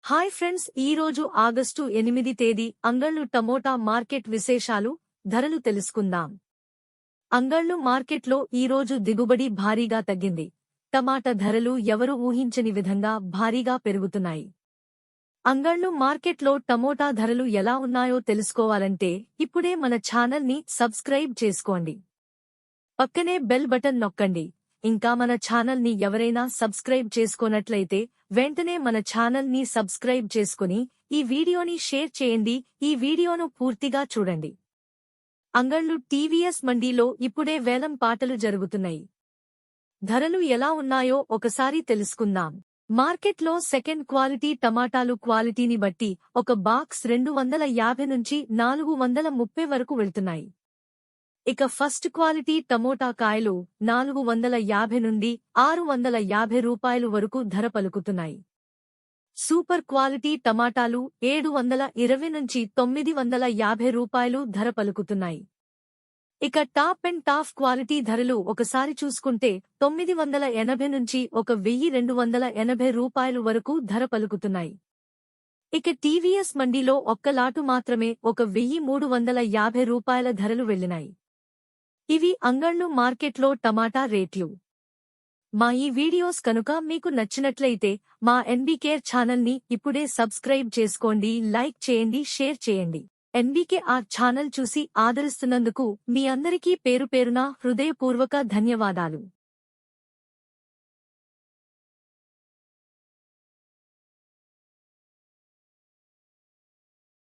Hi friends, ఈరోజు August 8 తేదీ అంగళ్ళు టమోటా మార్కెట్ విశేషాలు, ధరలు తెలుసుకుందాం. అంగళ్ళు మార్కెట్లో ఈరోజు దిగుబడి భారీగా తగ్గింది. టమాటా ధరలు ఎవరు ఊహించని విధంగా భారీగా పెరుగుతున్నాయి. అంగళ్ళు మార్కెట్లో టమోటా ధరలు ఎలా ఉన్నాయో తెలుసుకోవాలంటే ఇప్పుడే మన ఛానల్ని సబ్స్క్రైబ్ చేసుకోండి. పక్కనే బెల్ బటన్ నొక్కండి. ఇంకా మన ఛానల్ని ఎవరైనా సబ్స్క్రైబ్ చేసుకోనట్లయితే వెంటనే మన ఛానల్ని సబ్స్క్రైబ్ చేసుకుని ఈ వీడియోని షేర్ చేయండి. ఈ వీడియోను పూర్తిగా చూడండి. అంగళ్ళు టీవీఎస్ మండీలో ఇప్పుడే వేలం పాటలు జరుగుతున్నాయి. ధరలు ఎలా ఉన్నాయో ఒకసారి తెలుసుకుందాం. మార్కెట్లో సెకండ్ క్వాలిటీ టమాటాలు క్వాలిటీని బట్టి ఒక బాక్స్ 250 నుంచి 430 వరకు వెళ్తున్నాయి. ఇక ఫస్ట్ క్వాలిటీ టమోటా కాయలు 450 నుండి 650 రూపాయలు వరకు ధర పలుకుతున్నాయి. సూపర్ క్వాలిటీ టమాటాలు 720 నుంచి 950 రూపాయలు ధర పలుకుతున్నాయి. ఇక టాప్ అండ్ టాప్ క్వాలిటీ ధరలు ఒకసారి చూసుకుంటే 980 నుంచి 1280 రూపాయలు వరకు ధర పలుకుతున్నాయి. ఇక టీవీఎస్ మండీలో ఒక్క లాటు మాత్రమే 1350 రూపాయల ధరలు వెళ్లినాయి. ఇవి అంగళ్ళు మార్కెట్లో టమాటా రేట్లు. మా ఈ వీడియోస్ కనుక మీకు నచ్చినట్లయితే మా ఎన్బీకేర్ ఛానల్ని ఇప్పుడే సబ్స్క్రైబ్ చేసుకోండి, లైక్ చేయండి, షేర్ చేయండి. ఎన్బీకేఆర్ ఛానల్ చూసి ఆదరిస్తున్నందుకు మీ అందరికీ పేరుపేరున హృదయపూర్వక ధన్యవాదాలు.